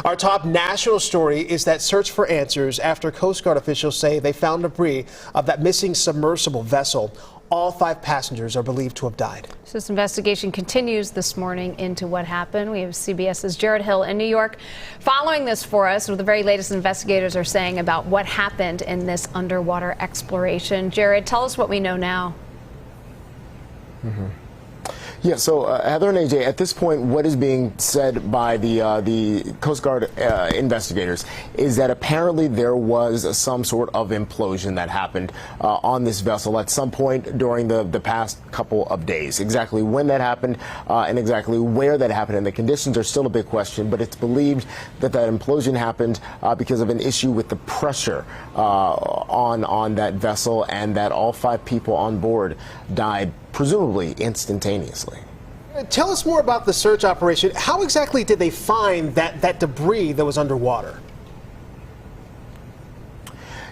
Our top national story is that search for answers after Coast Guard officials say they found debris of that missing submersible vessel. All 5 passengers are believed to have died. So this investigation continues this morning into what happened. We have CBS's Jared Hill in New York following this for us. What the very latest investigators are saying about what happened in this underwater exploration. Jared, tell us what we know now. Yeah, so Heather and AJ, at this point, what is being said by the Coast Guard investigators is that apparently there was some sort of implosion that happened on this vessel at some point during the past couple of days. Exactly when that happened and exactly where that happened and the conditions are still a big question, but it's believed that that implosion happened because of an issue with the pressure on that vessel, and that all 5 people on board died presumably instantaneously. Tell us more about the search operation. How exactly did they find that debris that was underwater?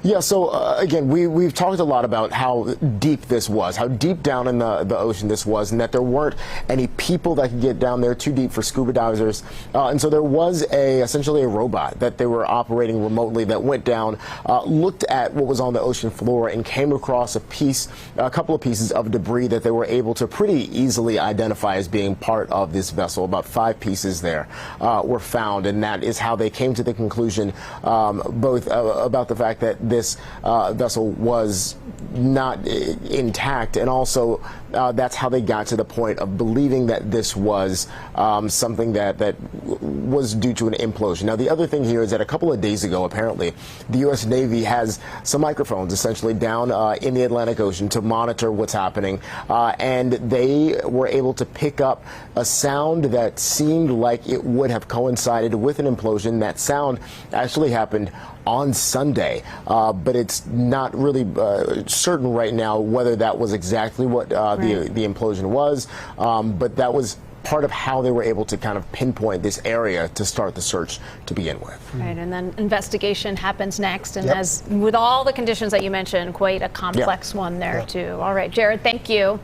Yeah, so again, we've talked a lot about how deep this was, how deep down in the ocean this was, and that there weren't any people that could get down there too deep for scuba divers. And so there was essentially a robot that they were operating remotely that went down, looked at what was on the ocean floor, and came across a couple of pieces of debris that they were able to pretty easily identify as being part of this vessel. About 5 pieces there were found, and that is how they came to the conclusion, both about the fact that this vessel was not intact, and also that's how they got to the point of believing that this was something that was due to an implosion. Now, the other thing here is that a couple of days ago, apparently, the U.S. Navy has some microphones essentially down in the Atlantic Ocean to monitor what's happening, and they were able to pick up a sound that seemed like it would have coincided with an implosion. That sound actually happened on Sunday, but it's not really certain right now whether that was exactly what the implosion was, but that was part of how they were able to kind of pinpoint this area to start the search to begin with. Right, and then investigation happens next, and as with all the conditions that you mentioned, quite a complex one there too. All right, Jared, thank you.